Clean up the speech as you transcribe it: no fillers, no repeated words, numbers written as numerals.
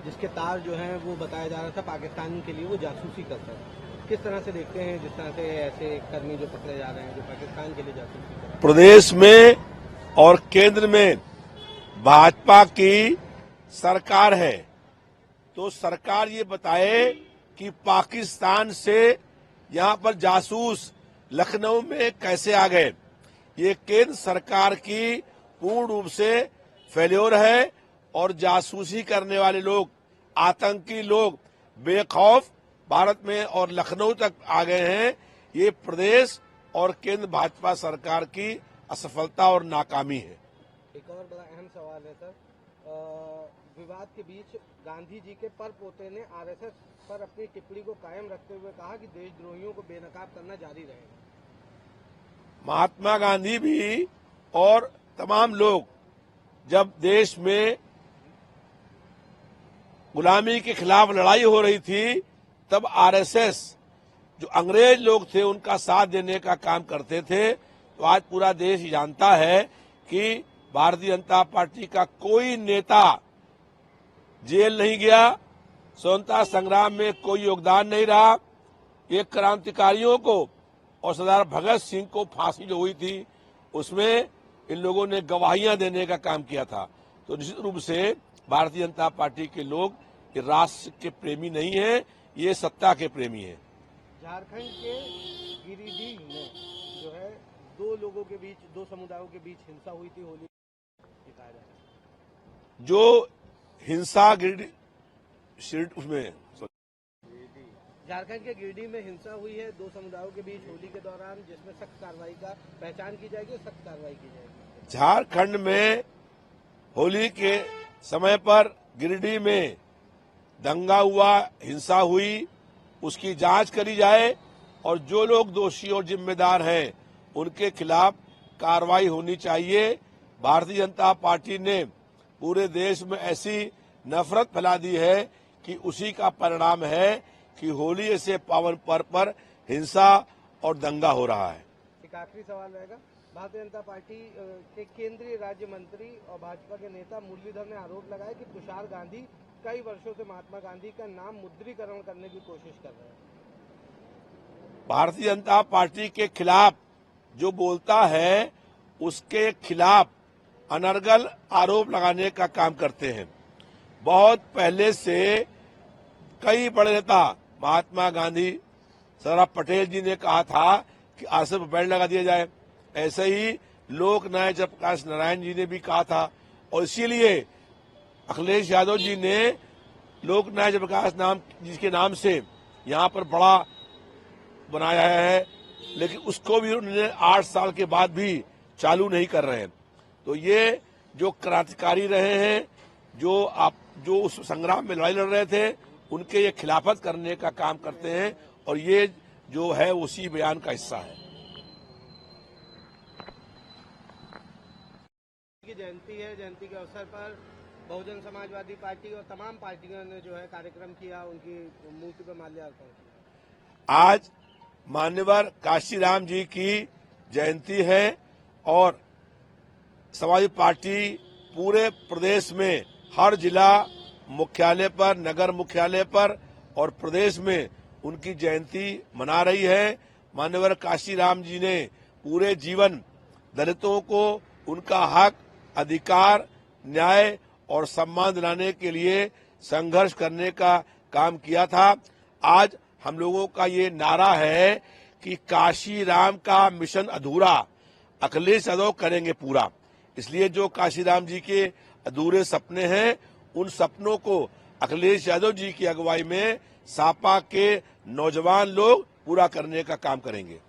जिसके तार जो हैं वो बताया जा रहा था पाकिस्तान के लिए वो जासूसी करता है। किस तरह से देखते हैं जिस तरह से ऐसे कर्मी जो पकड़े जा रहे हैं जो पाकिस्तान के लिए जासूसी कर रहे हैं? प्रदेश में और केंद्र में भाजपा की सरकार है, तो सरकार ये बताए कि पाकिस्तान से यहां पर जासूस लखनऊ में कैसे आ गए। ये केंद्र सरकार की पूर्ण रूप से फेल्योर है और जासूसी करने वाले लोग, आतंकी लोग बेखौफ भारत में और लखनऊ तक आ गए हैं। ये प्रदेश और केंद्र भाजपा सरकार की असफलता और नाकामी है। एक और बड़ा अहम सवाल है सर, विवाद के बीच गांधी जी के परपोते ने आरएसएस पर अपनी टिप्पणी को कायम रखते हुए कहा कि देशद्रोहियों को बेनकाब करना जारी रहेगा। महात्मा गांधी भी और तमाम लोग जब देश में गुलामी के खिलाफ लड़ाई हो रही थी, तब आरएसएस जो अंग्रेज लोग थे उनका साथ देने का काम करते थे। तो आज पूरा देश जानता है कि भारतीय जनता पार्टी का कोई नेता जेल नहीं गया, स्वतंत्रता संग्राम में कोई योगदान नहीं रहा। एक क्रांतिकारियों को और सरदार भगत सिंह को फांसी जो हुई थी उसमें इन लोगों ने गवाहियां देने का काम किया था। तो निश्चित रूप से भारतीय जनता पार्टी के लोग ये राष्ट्र के प्रेमी नहीं है, ये सत्ता के प्रेमी है। झारखंड के गिरिडीह में जो है दो लोगों के बीच, दो समुदायों के बीच हिंसा हुई थी होली दिखाया जा रहा है। जो हिंसा उसमें झारखंड के गिरिडीह में हिंसा हुई है दो समुदायों के बीच होली के दौरान, जिसमें सख्त कार्रवाई का पहचान की जाएगी और सख्त कार्रवाई की जाएगी। झारखंड में होली के समय पर गिरिडीह में दंगा हुआ, हिंसा हुई, उसकी जांच करी जाए और जो लोग दोषी और जिम्मेदार हैं उनके खिलाफ कार्रवाई होनी चाहिए। भारतीय जनता पार्टी ने पूरे देश में ऐसी नफरत फैला दी है कि उसी का परिणाम है कि होली ऐसे पावन पर्व पर हिंसा और दंगा हो रहा है। एक आखिरी सवाल रहेगा, भारतीय जनता पार्टी के केंद्रीय राज्य मंत्री और भाजपा के नेता मुरलीधर ने आरोप लगाया कि तुषार गांधी कई वर्षों से महात्मा गांधी का नाम मुद्रीकरण करने की कोशिश कर रहे हैं। भारतीय जनता पार्टी के खिलाफ जो बोलता है उसके खिलाफ अनर्गल आरोप लगाने का काम करते हैं। बहुत पहले से कई बड़े नेता, महात्मा गांधी, सरदार पटेल जी ने कहा था कि आरएसएस पर बैन लगा दिया जाए। ऐसे ही लोक नायक जयप्रकाश नारायण जी ने भी कहा था और इसीलिए अखिलेश यादव जी ने लोक नायक जयप्रकाश जिसके नाम से यहाँ पर बड़ा बनाया है, लेकिन उसको भी उन्होंने 8 साल के बाद भी चालू नहीं कर रहे हैं। तो ये जो क्रांतिकारी रहे हैं, जो उस संग्राम में लड़ाई लड़ रहे थे, उनके ये खिलाफत करने का काम करते हैं और ये जो है उसी बयान का हिस्सा है। जयंती है, जयंती के अवसर पर बहुजन समाजवादी पार्टी और तमाम पार्टियों ने जो है कार्यक्रम किया, उनकी मूर्ति पर माल्यार्पण किया। आज मान्यवर काशीराम जी की जयंती है और समाजवादी पार्टी पूरे प्रदेश में हर जिला मुख्यालय पर, नगर मुख्यालय पर और प्रदेश में उनकी जयंती मना रही है। मान्यवर काशीराम जी ने पूरे जीवन दलितों को उनका हक, अधिकार, न्याय और सम्मान दिलाने के लिए संघर्ष करने का काम किया था। आज हम लोगों का ये नारा है कि काशीराम का मिशन अधूरा अखिलेश यादव करेंगे पूरा। इसलिए जो काशीराम जी के अधूरे सपने हैं, उन सपनों को अखिलेश यादव जी की अगुवाई में सपा के नौजवान लोग पूरा करने का काम करेंगे।